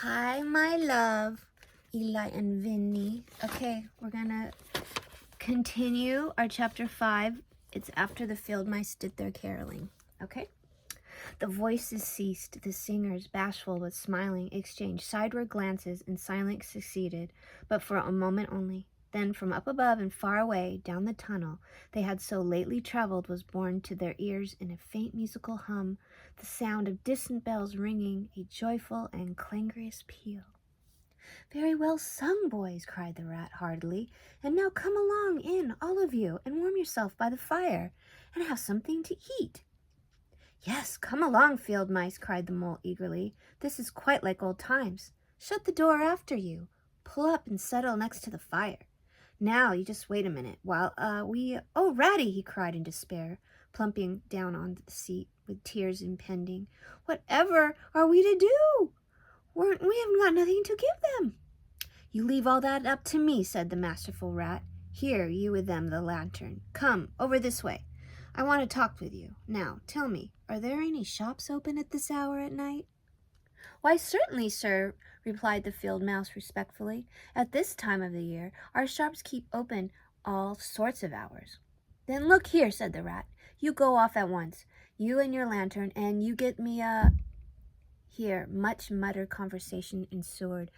Hi, my love, Eli and Vinny. Okay, we're gonna continue our chapter 5. It's after the field mice did their caroling. Okay? The voices ceased. The singers, bashful but smiling, exchanged sideward glances, and silence succeeded, but for a moment only. Then from up above and far away, down the tunnel they had so lately traveled was borne to their ears in a faint musical hum, the sound of distant bells ringing, a joyful and clangorous peal. "Very well sung, boys," cried the rat heartily. "And now come along in, all of you, and warm yourself by the fire, and have something to eat." "Yes, come along, field mice," cried the mole eagerly. "This is quite like old times. Shut the door after you. Pull up and settle next to the fire. Now, you just wait a minute while, Oh, Ratty," he cried in despair, plumping down on the seat with tears impending. "Whatever are we to do? We haven't got nothing to give them." "You leave all that up to me," said the masterful rat. "Here, you with them, the lantern. Come, over this way. I want to talk with you. Now, tell me, are there any shops open at this hour at night?" "Why, certainly, sir," replied the field mouse respectfully. "At this time of the year, our shops keep open all sorts of hours." "Then look here," said the rat. "You go off at once, you and your lantern, and you get me a—" Here much muttered conversation ensued,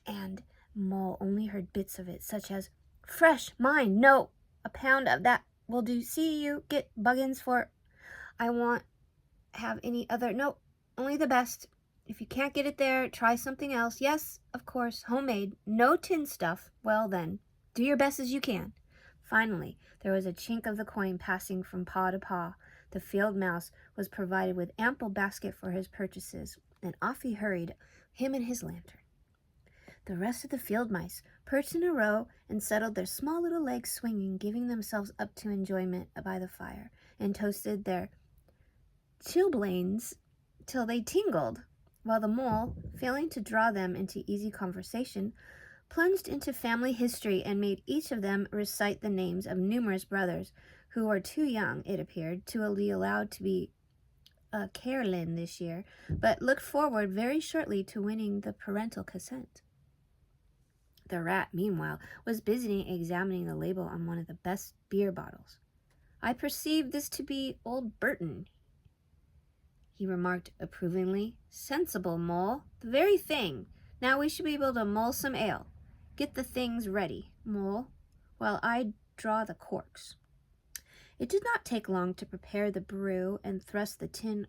and Mole only heard bits of it, such as, "Fresh, mine, no, a pound of that will do. See you get Buggins for, I won't have any other, no, only the best. If you can't get it there, try something else. Yes, of course, homemade, no tin stuff. Well then, do your best as you can." Finally, there was a chink of the coin passing from paw to paw. The field mouse was provided with ample basket for his purchases, and off he hurried, him and his lantern. The rest of the field mice perched in a row and settled their small little legs swinging, giving themselves up to enjoyment by the fire, and toasted their chilblains till they tingled, while the mole, failing to draw them into easy conversation, plunged into family history and made each of them recite the names of numerous brothers who were too young, it appeared, to be allowed to be carolin this year, but looked forward very shortly to winning the parental consent. The rat, meanwhile, was busy examining the label on one of the best beer bottles. "I perceive this to be old Burton," he remarked approvingly. "Sensible, Mole. The very thing. Now we should be able to mull some ale. Get the things ready, Mole, while I draw the corks." It did not take long to prepare the brew and thrust the tin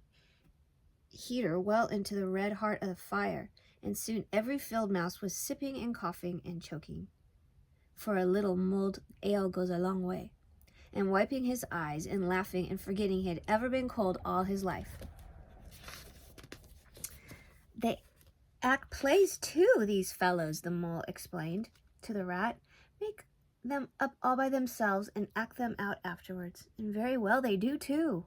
heater well into the red heart of the fire, and soon every field mouse was sipping and coughing and choking, for a little mulled ale goes a long way, and wiping his eyes and laughing and forgetting he had ever been cold all his life. "They act plays too, these fellows," the mole explained to the rat. "Make them up all by themselves and act them out afterwards, and very well they do too.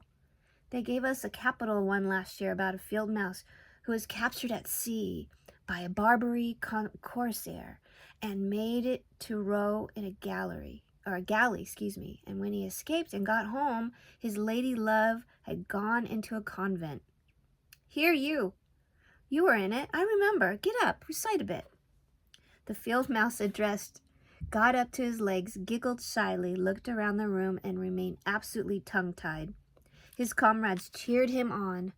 They gave us a capital one last year about a field mouse who was captured at sea by a Barbary corsair and made it to row in a galley, and when he escaped and got home, his lady love had gone into a convent. Here, you were in it, I remember. Get up, recite a bit." The field mouse addressed got up to his legs, giggled shyly, looked around the room, and remained absolutely tongue-tied. His comrades cheered him on.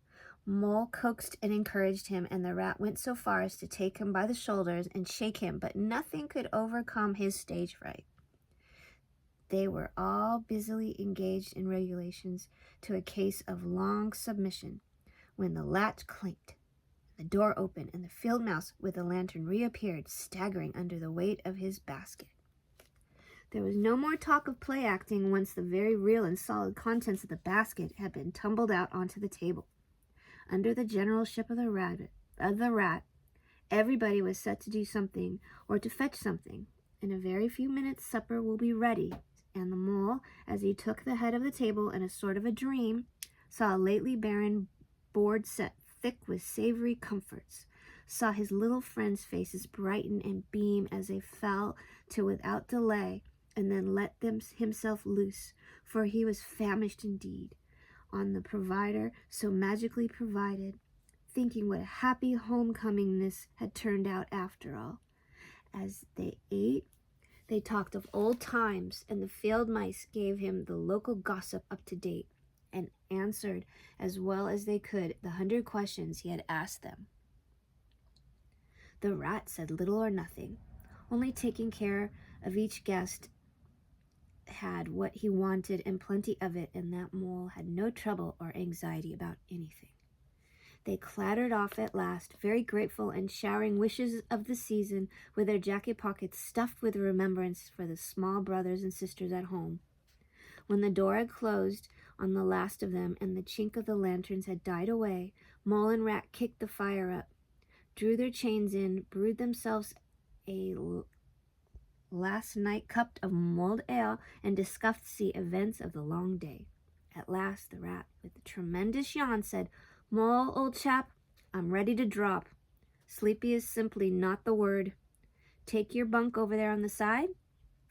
Mole coaxed and encouraged him, and the rat went so far as to take him by the shoulders and shake him, but nothing could overcome his stage fright. They were all busily engaged in regulations to a case of long submission, when the latch clinked, the door opened, and the field mouse with the lantern reappeared, staggering under the weight of his basket. There was no more talk of play acting once the very real and solid contents of the basket had been tumbled out onto the table. Under the generalship of the rat, everybody was set to do something or to fetch something. In a very few minutes supper will be ready, and the mole, as he took the head of the table in a sort of a dream, saw a lately barren board set thick with savory comforts, saw his little friends' faces brighten and beam as they fell to without delay, and then let himself loose, for he was famished indeed, on the provider so magically provided, thinking what a happy homecoming this had turned out after all. As they ate, they talked of old times, and the field mice gave him the local gossip up to date and answered as well as they could the 100 questions he had asked them. The rat said little or nothing, only taking care of each guest had what he wanted and plenty of it, and that mole had no trouble or anxiety about anything. They clattered off at last, very grateful and showering wishes of the season, with their jacket pockets stuffed with remembrance for the small brothers and sisters at home. When the door had closed on the last of them and the chink of the lanterns had died away, Mole and Rat kicked the fire up, drew their chains in, brewed themselves a last night cup of mulled ale, and discussed the events of the long day. At last the Rat, with a tremendous yawn, said, "Mole, old chap, I'm ready to drop. Sleepy is simply not the word. Take your bunk over there on the side?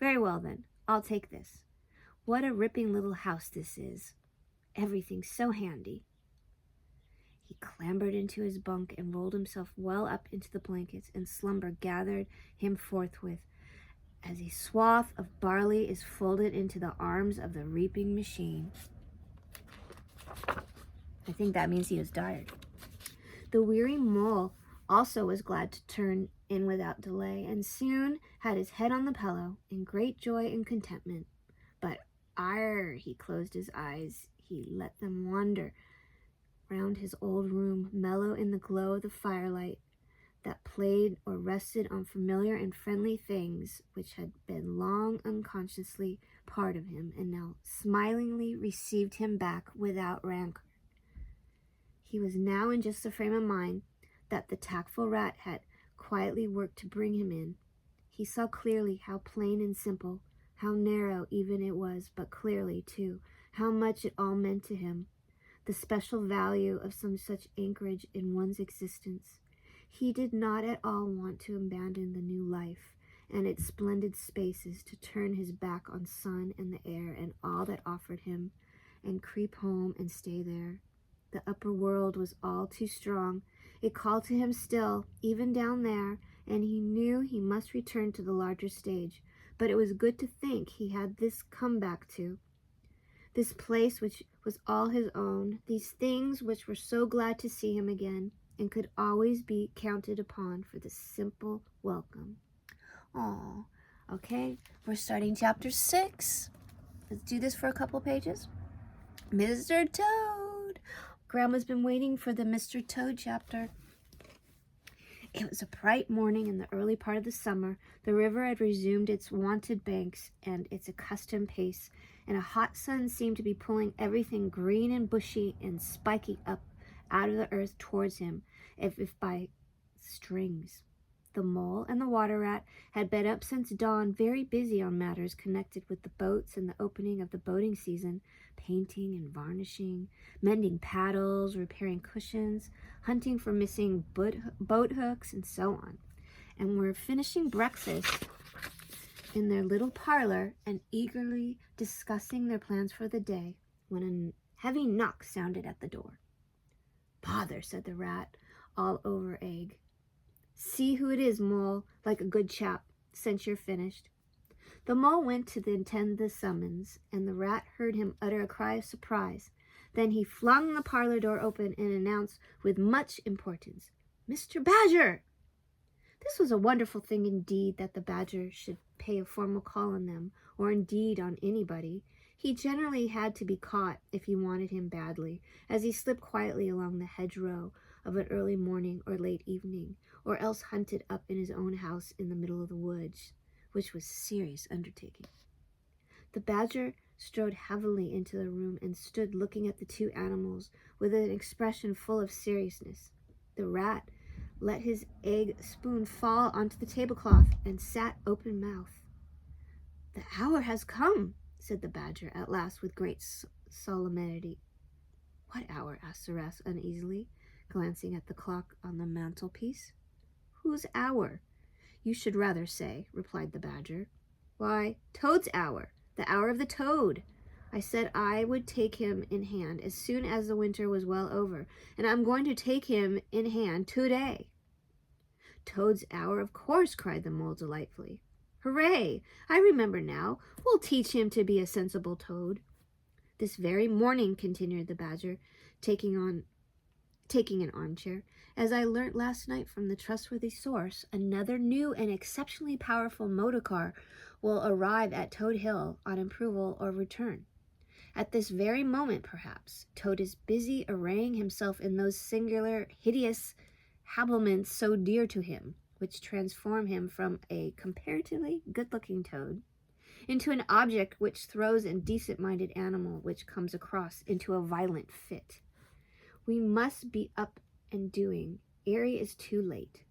Very well then, I'll take this. What a ripping little house this is. Everything's so handy." He clambered into his bunk and rolled himself well up into the blankets, and slumber gathered him forthwith, as a swath of barley is folded into the arms of the reaping machine. I think that means he was tired. The weary mole also was glad to turn in without delay, and soon had his head on the pillow in great joy and contentment. But ere he closed his eyes, he let them wander round his old room, mellow in the glow of the firelight that played or rested on familiar and friendly things which had been long unconsciously part of him, and now smilingly received him back without rancor. He was now in just the frame of mind that the tactful Rat had quietly worked to bring him in. He saw clearly how plain and simple, how narrow even it was, but clearly, too, how much it all meant to him, the special value of some such anchorage in one's existence. He did not at all want to abandon the new life and its splendid spaces, to turn his back on sun and the air and all that offered him, and creep home and stay there. The upper world was all too strong. It called to him still, even down there, and he knew he must return to the larger stage. But it was good to think he had this come back to, this place which was all his own, these things which were so glad to see him again, and could always be counted upon for the simple welcome. Oh, okay, we're starting chapter 6. Let's do this for a couple pages. Mr. Toad. Grandma's been waiting for the Mr. Toad chapter. It was a bright morning in the early part of the summer. The river had resumed its wonted banks and its accustomed pace, and a hot sun seemed to be pulling everything green and bushy and spiky up out of the earth towards him, as if by strings. The mole and the water rat had been up since dawn, very busy on matters connected with the boats and the opening of the boating season, painting and varnishing, mending paddles, repairing cushions, hunting for missing boat hooks, and so on, and were finishing breakfast in their little parlor and eagerly discussing their plans for the day, when a heavy knock sounded at the door. "Bother," said the rat, all over egg. "See who it is, Mole, like a good chap, since you're finished." The mole went to attend the summons, and the rat heard him utter a cry of surprise. Then he flung the parlor door open and announced with much importance, "Mr. Badger!" This was a wonderful thing indeed, that the badger should pay a formal call on them, or indeed on anybody. He generally had to be caught if you wanted him badly, as he slipped quietly along the hedgerow of an early morning or late evening, or else hunted up in his own house in the middle of the woods, which was a serious undertaking. The badger strode heavily into the room and stood looking at the two animals with an expression full of seriousness. The rat let his egg spoon fall onto the tablecloth and sat open-mouthed. "The hour has come," said the badger at last with great solemnity. "What hour?" asked the rat uneasily, glancing at the clock on the mantelpiece. "Whose hour, you should rather say," replied the badger. "Why, Toad's hour, the hour of the toad. I said I would take him in hand as soon as the winter was well over, and I'm going to take him in hand today." "Toad's hour, of course," cried the mole delightfully. "Hooray! I remember now. We'll teach him to be a sensible toad." "This very morning," continued the badger, taking an armchair, "as I learnt last night from the trustworthy source, another new and exceptionally powerful motor car will arrive at Toad Hill on approval or return. At this very moment, perhaps, Toad is busy arraying himself in those singular, hideous habiliments so dear to him, which transform him from a comparatively good-looking toad into an object which throws a decent-minded animal which comes across into a violent fit. We must be up and doing ere it is too late.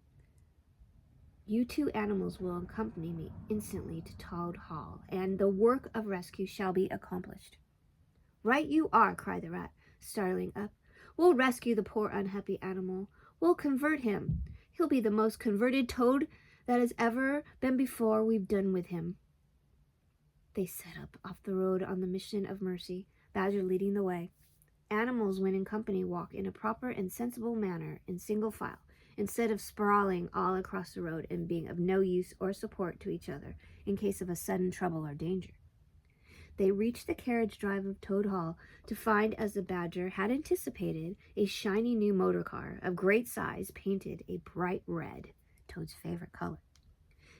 You two animals will accompany me instantly to Toad Hall, and the work of rescue shall be accomplished." "Right you are," cried the rat, starting up. "We'll rescue the poor unhappy animal. We'll convert him. He'll be the most converted toad that has ever been before we've done with him." They set up off the road on the mission of mercy, Badger leading the way. Animals, when in company, walk in a proper and sensible manner in single file, instead of sprawling all across the road and being of no use or support to each other in case of a sudden trouble or danger. They reached the carriage drive of Toad Hall to find, as the badger had anticipated, a shiny new motor car of great size, painted a bright red, Toad's favorite color,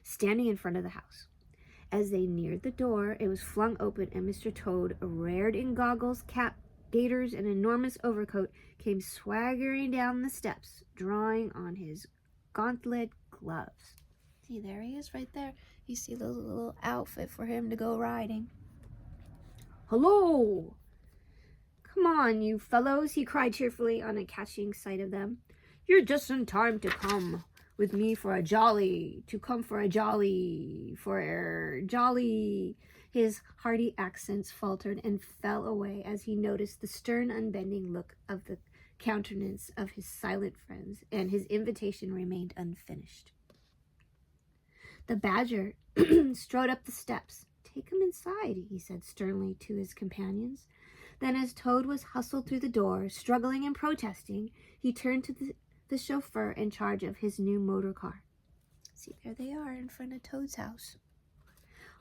standing in front of the house. As they neared the door, it was flung open, and Mr. Toad, arrayed in goggles, cap, gaiters, and enormous overcoat, came swaggering down the steps, drawing on his gauntlet gloves. See, there he is right there. You see the little outfit for him to go riding. "Hello! Come on, you fellows," he cried cheerfully on catching sight of them. "You're just in time to come with me for a jolly, His hearty accents faltered and fell away as he noticed the stern, unbending look of the countenance of his silent friends, and his invitation remained unfinished. The badger strode up the steps. "Take him inside," he said sternly to his companions. Then, as Toad was hustled through the door, struggling and protesting, he turned to the chauffeur in charge of his new motor car. See, there they are in front of Toad's house.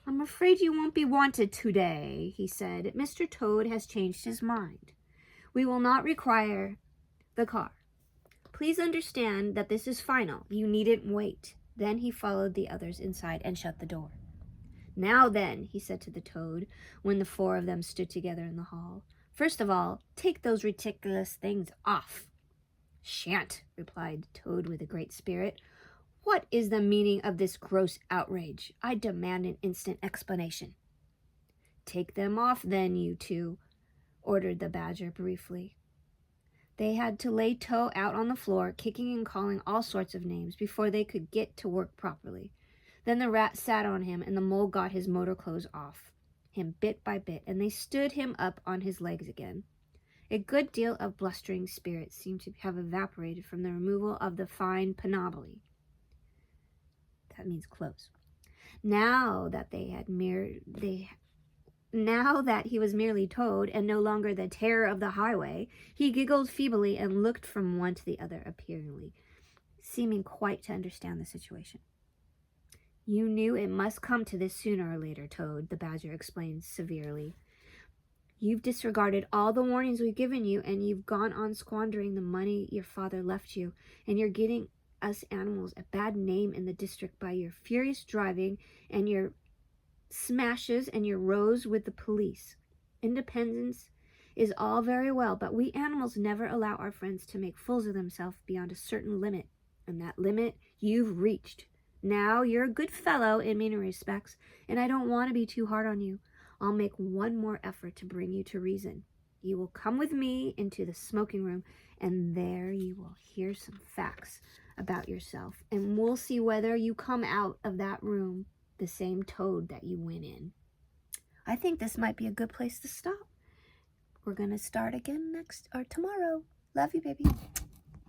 "I'm afraid you won't be wanted today," he said. "Mr. Toad has changed his mind. We will not require the car. Please understand that this is final. You needn't wait." Then he followed the others inside and shut the door. "Now then," he said to the Toad, when the four of them stood together in the hall, "first of all, take those ridiculous things off." "Shan't," replied Toad with a great spirit. "What is the meaning of this gross outrage? I demand an instant explanation." "Take them off then, you two," ordered the badger briefly. They had to lay Toe out on the floor, kicking and calling all sorts of names before they could get to work properly. Then the rat sat on him, and the mole got his motor clothes off him bit by bit, and they stood him up on his legs again. A good deal of blustering spirit seemed to have evaporated from the removal of the fine panoply. That means clothes. Now that he was merely Toad and no longer the terror of the highway, he giggled feebly and looked from one to the other appearingly, seeming quite to understand the situation. "You knew it must come to this sooner or later, Toad," the badger explained severely. "You've disregarded all the warnings we've given you, and you've gone on squandering the money your father left you, and you're getting us animals a bad name in the district by your furious driving and your smashes and your rows with the police. Independence is all very well, but we animals never allow our friends to make fools of themselves beyond a certain limit, and that limit you've reached. Now, you're a good fellow in many respects, and I don't want to be too hard on you. I'll make one more effort to bring you to reason. You will come with me into the smoking room, and there you will hear some facts about yourself, and we'll see whether you come out of that room the same Toad that you went in." I think this might be a good place to stop. We're going to start again tomorrow. Love you, baby.